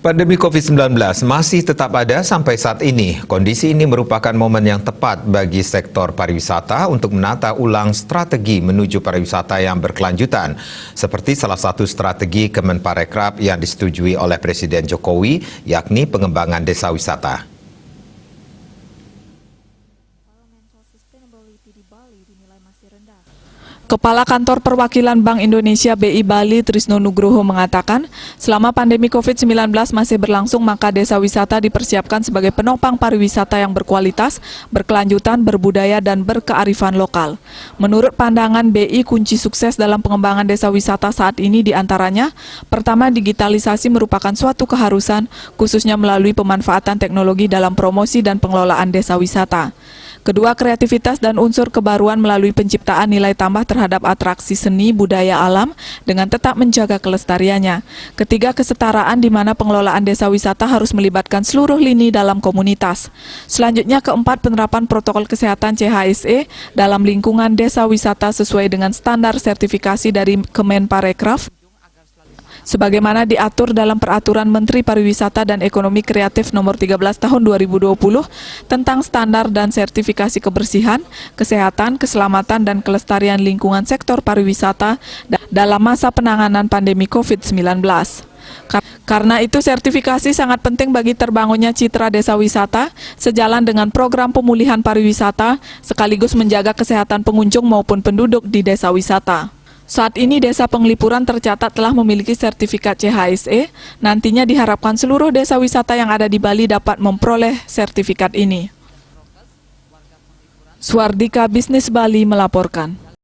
Pandemi COVID-19 masih tetap ada sampai saat ini. Kondisi ini merupakan momen yang tepat bagi sektor pariwisata untuk menata ulang strategi menuju pariwisata yang berkelanjutan. Seperti salah satu strategi Kemenparekraf yang disetujui oleh Presiden Jokowi, yakni pengembangan desa wisata. Kepala Kantor Perwakilan Bank Indonesia BI Bali Trisno Nugroho mengatakan, selama pandemi COVID-19 masih berlangsung, maka desa wisata dipersiapkan sebagai penopang pariwisata yang berkualitas, berkelanjutan, berbudaya, dan berkearifan lokal. Menurut pandangan BI, kunci sukses dalam pengembangan desa wisata saat ini diantaranya, pertama, digitalisasi merupakan suatu keharusan, khususnya melalui pemanfaatan teknologi dalam promosi dan pengelolaan desa wisata. Kedua, kreativitas dan unsur kebaruan melalui penciptaan nilai tambah terhadap atraksi seni budaya alam dengan tetap menjaga kelestariannya. Ketiga, kesetaraan di mana pengelolaan desa wisata harus melibatkan seluruh lini dalam komunitas. Selanjutnya, keempat, penerapan protokol kesehatan CHSE dalam lingkungan desa wisata sesuai dengan standar sertifikasi dari Kemenparekraf, sebagaimana diatur dalam Peraturan Menteri Pariwisata dan Ekonomi Kreatif Nomor 13 Tahun 2020 tentang standar dan sertifikasi kebersihan, kesehatan, keselamatan, dan kelestarian lingkungan sektor pariwisata dalam masa penanganan pandemi COVID-19. Karena itu, sertifikasi sangat penting bagi terbangunnya citra desa wisata, sejalan dengan program pemulihan pariwisata, sekaligus menjaga kesehatan pengunjung maupun penduduk di desa wisata. Saat ini Desa Penglipuran tercatat telah memiliki sertifikat CHSE, nantinya diharapkan seluruh desa wisata yang ada di Bali dapat memperoleh sertifikat ini. Suardika Bisnis Bali melaporkan.